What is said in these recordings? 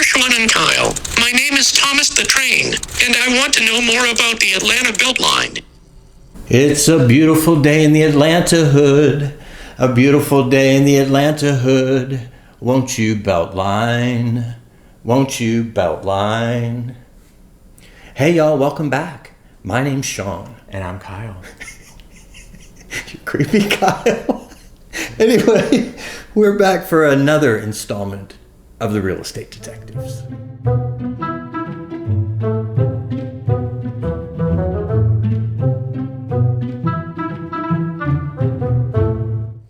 Dear Shawn and Kyle, my name is Thomas the Train, and I want to know more about the Atlanta Beltline. It's a beautiful day in the Atlanta hood. A beautiful day in the Atlanta hood. Won't you Beltline? Won't you Beltline? Hey y'all, welcome back. My name's Shawn. And I'm Kyle. You creepy Kyle. Anyway, we're back for another installment of the Real Estate Detectives.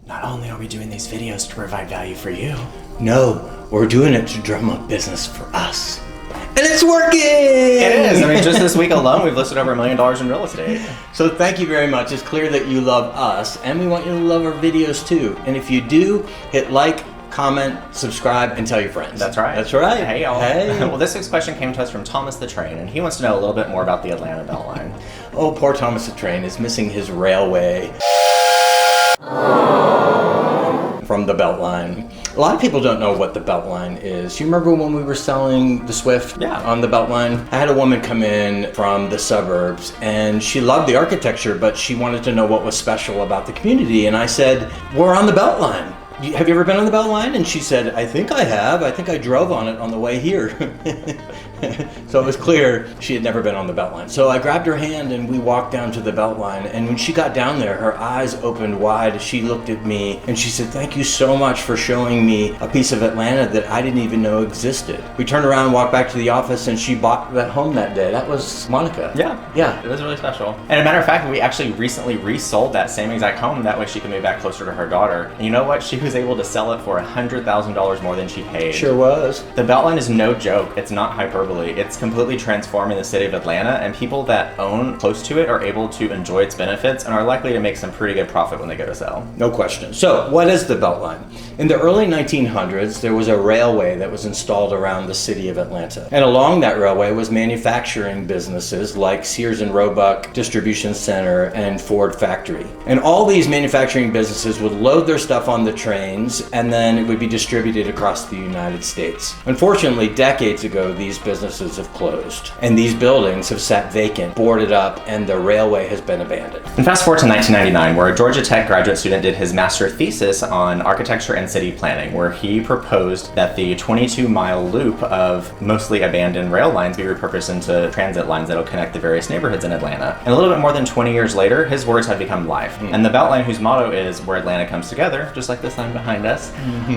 Not only are we doing these videos to provide value for you. No, we're doing it to drum up business for us. And it's working! It is. I mean, just this week alone, we've listed over $1 million in real estate. So thank you very much. It's clear that you love us, and we want you to love our videos too. And if you do, hit like, comment, subscribe, and tell your friends. That's right. That's right. Hey, y'all. Hey. Well, this week's question came to us from Thomas the Train, and he wants to know a little bit more about the Atlanta Beltline. Oh, poor Thomas the Train is missing his railway from the Beltline. A lot of people don't know what the Beltline is. You remember when we were selling the Swift on the Beltline? I had a woman come in from the suburbs and she loved the architecture, but she wanted to know what was special about the community. And I said, we're on the Beltline. Have you ever been on the Beltline? And she said, I think I have. I think I drove on it on the way here. So it was clear she had never been on the Beltline. So I grabbed her hand and we walked down to the Beltline. And when she got down there, her eyes opened wide. She looked at me and she said, thank you so much for showing me a piece of Atlanta that I didn't even know existed. We turned around, walked back to the office, and she bought that home that day. That was Monica. Yeah. It was really special. And as a matter of fact, we actually recently resold that same exact home. That way she could move back closer to her daughter. And you know what? She was able to sell it for $100,000 more than she paid. Sure was. The Beltline is no joke. It's not hyperbole. It's completely transforming the city of Atlanta, and people that own close to it are able to enjoy its benefits and are likely to make some pretty good profit when they go to sell. No question. So, what is the Beltline? In the early 1900s, there was a railway that was installed around the city of Atlanta. And along that railway was manufacturing businesses like Sears and Roebuck Distribution Center and Ford Factory. And all these manufacturing businesses would load their stuff on the trains, and then it would be distributed across the United States. Unfortunately, decades ago, these businesses have closed, and these buildings have sat vacant, boarded up, and the railway has been abandoned. And fast forward to 1999, where a Georgia Tech graduate student did his master thesis on architecture and city planning, where he proposed that the 22-mile loop of mostly abandoned rail lines be repurposed into transit lines that'll connect the various neighborhoods in Atlanta. And a little bit more than 20 years later, his words have become life. And the Beltline, whose motto is where Atlanta comes together, just like this line behind us,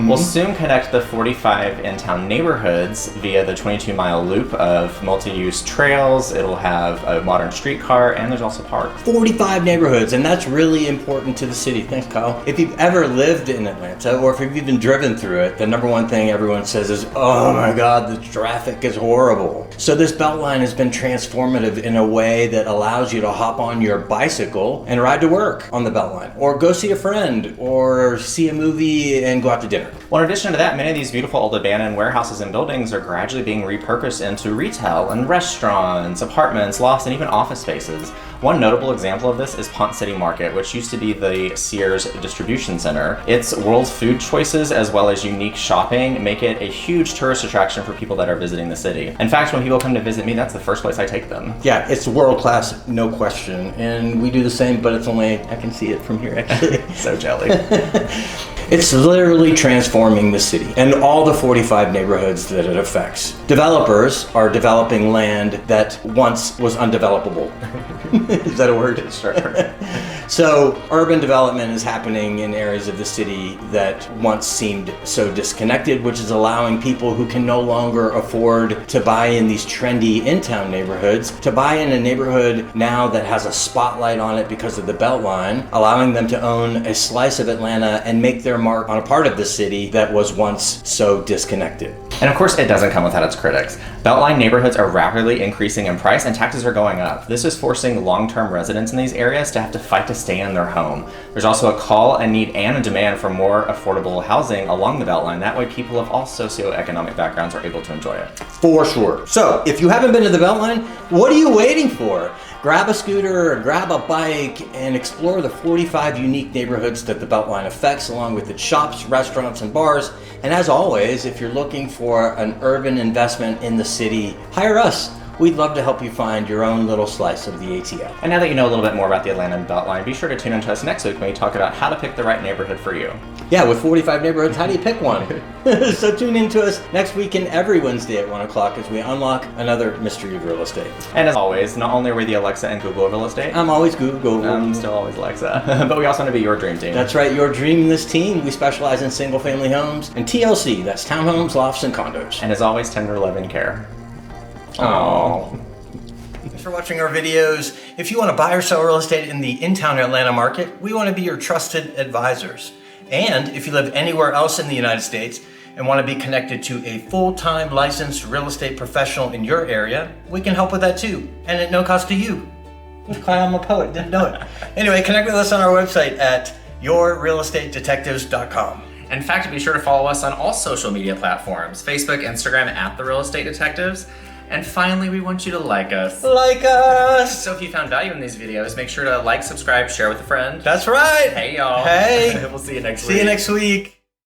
will soon connect the 45 in-town neighborhoods via the 22-mile loop of multi-use trails. It'll have a modern streetcar, and there's also parks. 45 neighborhoods, and that's really important to the city. Thanks, Kyle. If you've ever lived in Atlanta, or if you've even driven through it, the number one thing everyone says is, oh my God, the traffic is horrible. So this Beltline has been transformative in a way that allows you to hop on your bicycle and ride to work on the Beltline, or go see a friend, or see a movie and go out to dinner. Well, in addition to that, many of these beautiful old abandoned warehouses and buildings are gradually being repurposed into retail and restaurants, apartments, lofts, and even office spaces. One notable example of this is Ponce City Market, which used to be the Sears distribution center. Its world food choices as well as unique shopping make it a huge tourist attraction for people that are visiting the city. In fact, when people come to visit me, that's the first place I take them. Yeah, it's world class, no question. And we do the same, but it's only, I can see it from here actually. So jelly. It's literally transforming the city and all the 45 neighborhoods that it affects. Developers are developing land that once was undevelopable. Is that a word? Sure. So urban development is happening in areas of the city that once seemed so disconnected, which is allowing people who can no longer afford to buy in these trendy in-town neighborhoods to buy in a neighborhood now that has a spotlight on it because of the Beltline, allowing them to own a slice of Atlanta and make their mark on a part of the city that was once so disconnected. And of course, it doesn't come without its critics. Beltline neighborhoods are rapidly increasing in price and taxes are going up. This is forcing long-term residents in these areas to have to fight to stay in their home. There's also a call, a need, and a demand for more affordable housing along the Beltline. That way people of all socioeconomic backgrounds are able to enjoy it. For sure. So, if you haven't been to the Beltline, what are you waiting for? Grab a scooter or grab a bike and explore the 45 unique neighborhoods that the Beltline affects, along with its shops, restaurants, and bars. And as always, if you're looking for an urban investment in the city, hire us. We'd love to help you find your own little slice of the ATL. And now that you know a little bit more about the Atlanta Beltline, be sure to tune in to us next week when we talk about how to pick the right neighborhood for you. Yeah, with 45 neighborhoods, how do you pick one? So tune in to us next week and every Wednesday at 1 o'clock as we unlock another mystery of real estate. And as always, not only are we the Alexa and Google of real estate, I'm always Google. I'm still always Alexa, but we also want to be your dream team. That's right, your dreamless team. We specialize in single-family homes and TLC. That's Townhomes, Lofts, and Condos. And as always, tender love and care. Aww. Thanks for watching our videos. If you want to buy or sell real estate in the in-town Atlanta market, we want to be your trusted advisors. And if you live anywhere else in the United States and want to be connected to a full-time licensed real estate professional in your area, we can help with that too, and at no cost to you. I'm a poet, didn't know it. Anyway, connect with us on our website at yourrealestatedetectives.com. In fact, be sure to follow us on all social media platforms, Facebook, Instagram, at The Real Estate Detectives. And finally, we want you to like us. Like us! So if you found value in these videos, make sure to like, subscribe, share with a friend. That's right! Hey, y'all. Hey! We'll see you next week. See you next week.